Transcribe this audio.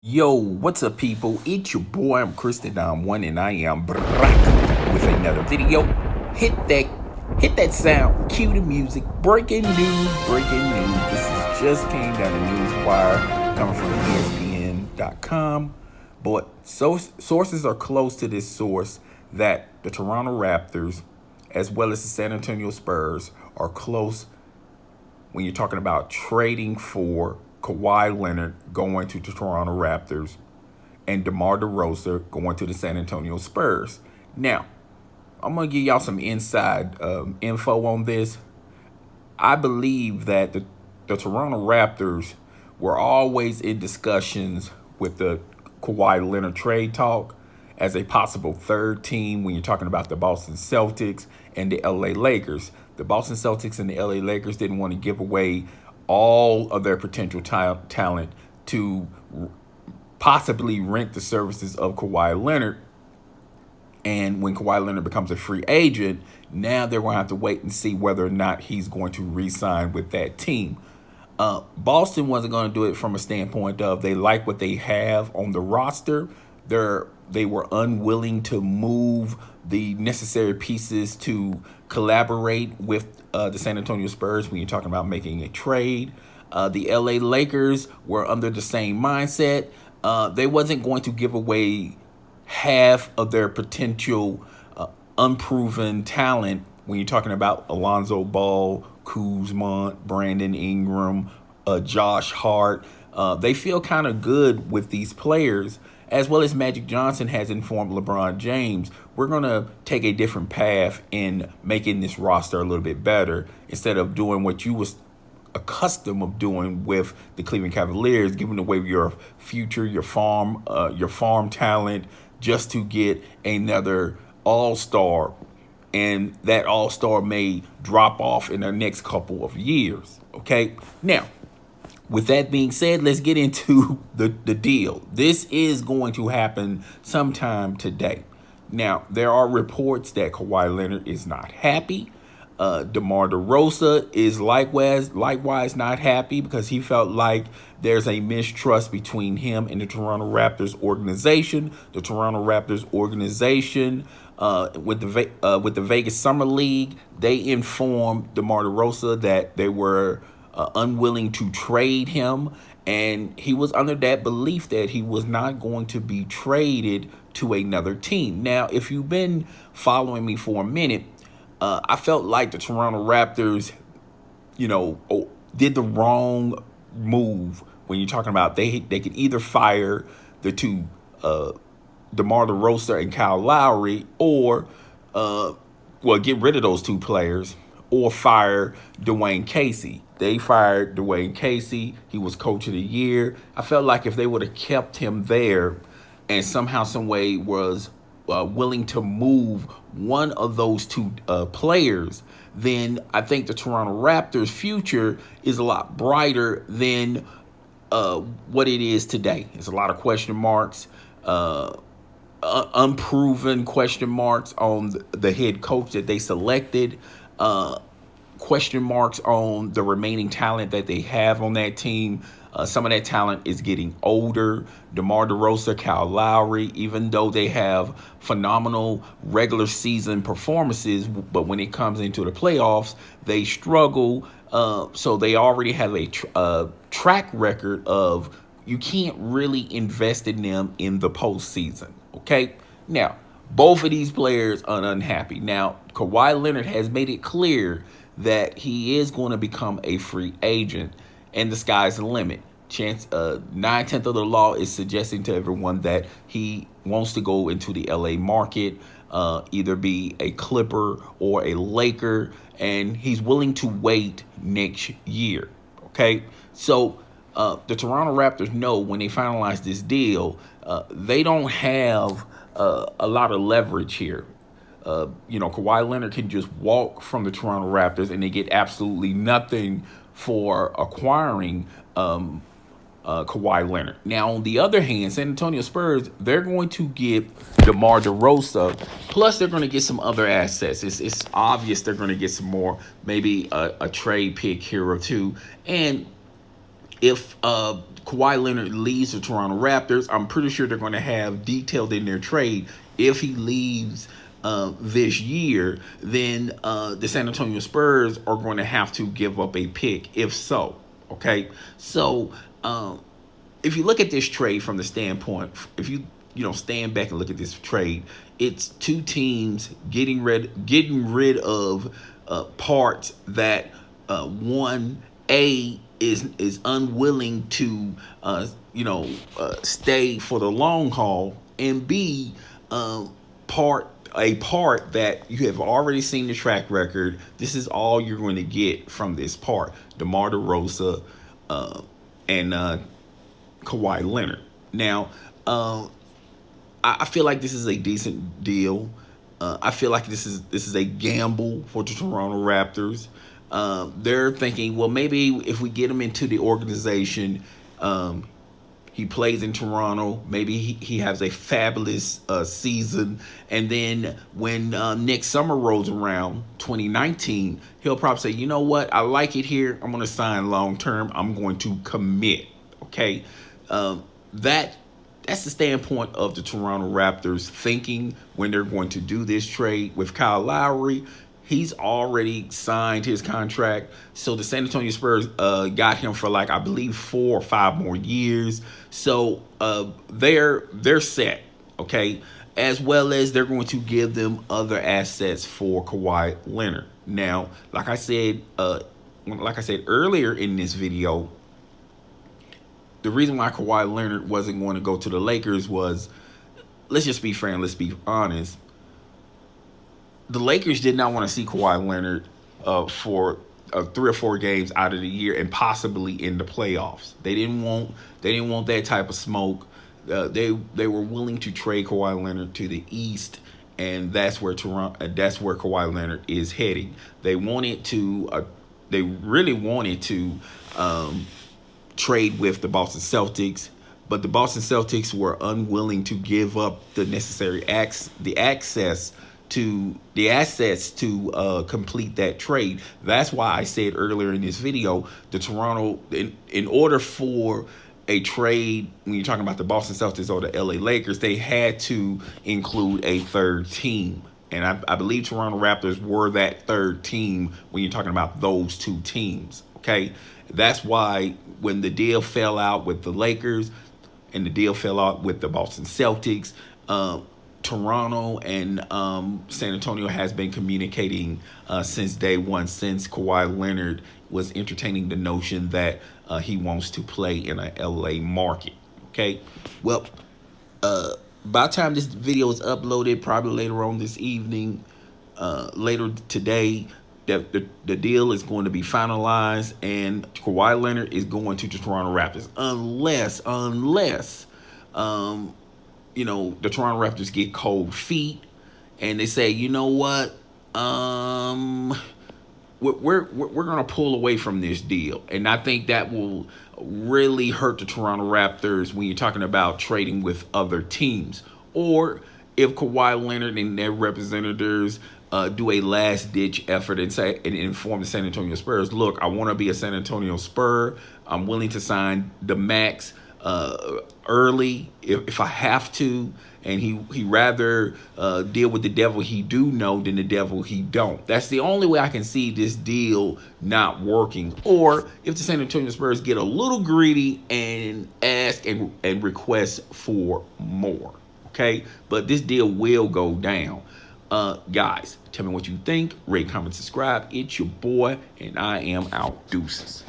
Yo, what's up, people? It's your boy, I'm Kristen Dom One, and I am back with another video. Hit that sound, cue the music. Breaking news. This is just came down the news wire coming from ESPN.com. But sources are close to this source that the Toronto Raptors, as well as the San Antonio Spurs, are close when you're talking about trading for Kawhi Leonard going to the Toronto Raptors and DeMar DeRozan going to the San Antonio Spurs. Now, I'm going to give y'all some inside info on this. I believe that the Toronto Raptors were always in discussions with the Kawhi Leonard trade talk as a possible third team when you're talking about the Boston Celtics and the LA Lakers. The Boston Celtics and the LA Lakers didn't want to give away all of their potential talent to possibly rent the services of Kawhi Leonard. And when Kawhi Leonard becomes a free agent, now they're going to have to wait and see whether or not he's going to re-sign with that team. Boston wasn't going to do it from a standpoint of they like what they have on the roster. They were unwilling to move the necessary pieces to collaborate with the San Antonio Spurs when you're talking about making a trade. The LA Lakers were under the same mindset. They wasn't going to give away half of their potential unproven talent when you're talking about Alonzo Ball, Kuzma, Brandon Ingram, Josh Hart. They feel kind of good with these players, as well as Magic Johnson has informed LeBron James, we're going to take a different path in making this roster a little bit better instead of doing what you was accustomed of doing with the Cleveland Cavaliers, giving away your future, your farm talent just to get another all-star. And that all-star may drop off in the next couple of years. Okay? Now, with that being said, let's get into the deal. This is going to happen sometime today. Now, there are reports that Kawhi Leonard is not happy. DeMar DeRozan is likewise not happy because he felt like there's a mistrust between him and the Toronto Raptors organization. The Toronto Raptors organization, with the Vegas Summer League, they informed DeMar DeRozan that they were unwilling to trade him, and he was under that belief that he was not going to be traded to another team. Now, if you've been following me for a minute, I felt like the Toronto Raptors, did the wrong move when you're talking about they could either fire the two, DeMar DeRozan and Kyle Lowry, or get rid of those two players, or fire Dwayne Casey. They fired Dwayne Casey. He was coach of the year. I felt like if they would have kept him there and somehow, some way was willing to move one of those two players, then I think the Toronto Raptors' future is a lot brighter than what it is today. There's a lot of question marks, unproven question marks on the head coach that they selected, question marks on the remaining talent that they have on that team. Some of that talent is getting older. DeMar DeRozan, Kyle Lowry, even though they have phenomenal regular season performances, but when it comes into the playoffs, they struggle. So they already have a track record of you can't really invest in them in the postseason. Okay? Now, both of these players are unhappy. Now, Kawhi Leonard has made it clear that he is going to become a free agent, and the sky's the limit. 9/10 of the law is suggesting to everyone that he wants to go into the LA market, either be a Clipper or a Laker, and he's willing to wait next year. Okay, so the Toronto Raptors know when they finalize this deal, they don't have a lot of leverage here. Kawhi Leonard can just walk from the Toronto Raptors and they get absolutely nothing for acquiring Kawhi Leonard. Now, on the other hand, San Antonio Spurs, they're going to get DeMar DeRozan, plus they're going to get some other assets. It's obvious they're going to get some more, maybe a trade pick here or two. And if Kawhi Leonard leaves the Toronto Raptors, I'm pretty sure they're going to have detailed in their trade if he leaves this year, then the San Antonio Spurs are going to have to give up a pick. If so, okay. So if you look at this trade from the standpoint, if you stand back and look at this trade, it's two teams getting rid of parts that one A is unwilling to stay for the long haul, and B part that you have already seen the track record. This is all you're going to get from this part: DeMar DeRozan and Kawhi Leonard. Now, I feel like this is a decent deal. I feel like this is a gamble for the Toronto Raptors. They're thinking, well, maybe if we get him into the organization, he plays in Toronto, maybe he has a fabulous season, and then when next summer rolls around, 2019, he'll probably say, you know what, I like it here. I'm going to sign long term. I'm going to commit. Okay, that's the standpoint of the Toronto Raptors thinking when they're going to do this trade with Kyle Lowry. He's already signed his contract. So the San Antonio Spurs got him for, like, I believe 4 or 5 more years. So they're set, okay? As well as they're going to give them other assets for Kawhi Leonard. Now, like I said earlier in this video, the reason why Kawhi Leonard wasn't going to go to the Lakers was, let's just be fair and let's be honest, the Lakers did not want to see Kawhi Leonard for 3 or 4 games out of the year and possibly in the playoffs. They didn't want that type of smoke. They were willing to trade Kawhi Leonard to the East, and that's where Kawhi Leonard is heading. They really wanted to trade with the Boston Celtics, but the Boston Celtics were unwilling to give up the necessary assets to complete that trade. That's why I said earlier in this video, the Toronto, in order for a trade, when you're talking about the Boston Celtics or the LA Lakers, they had to include a third team. And I believe Toronto Raptors were that third team when you're talking about those two teams. Okay, that's why when the deal fell out with the Lakers and the deal fell out with the Boston Celtics, Toronto and San Antonio has been communicating since day one, since Kawhi Leonard was entertaining the notion that he wants to play in a LA market. Okay, well, by the time this video is uploaded, probably later on this evening, later today, the deal is going to be finalized, and Kawhi Leonard is going to the Toronto Raptors, unless the Toronto Raptors get cold feet and they say, you know what, we're going to pull away from this deal. And I think that will really hurt the Toronto Raptors when you're talking about trading with other teams. Or if Kawhi Leonard and their representatives do a last-ditch effort and inform the San Antonio Spurs, look, I want to be a San Antonio Spur. I'm willing to sign the max early if I have to, and he rather deal with the devil he do know than the devil he don't. That's the only way I can see this deal not working. Or if the San Antonio Spurs get a little greedy and ask and request for more. Okay, but this deal will go down. Guys, tell me what you think. Rate, comment, subscribe. It's your boy, and I am out. Deuces.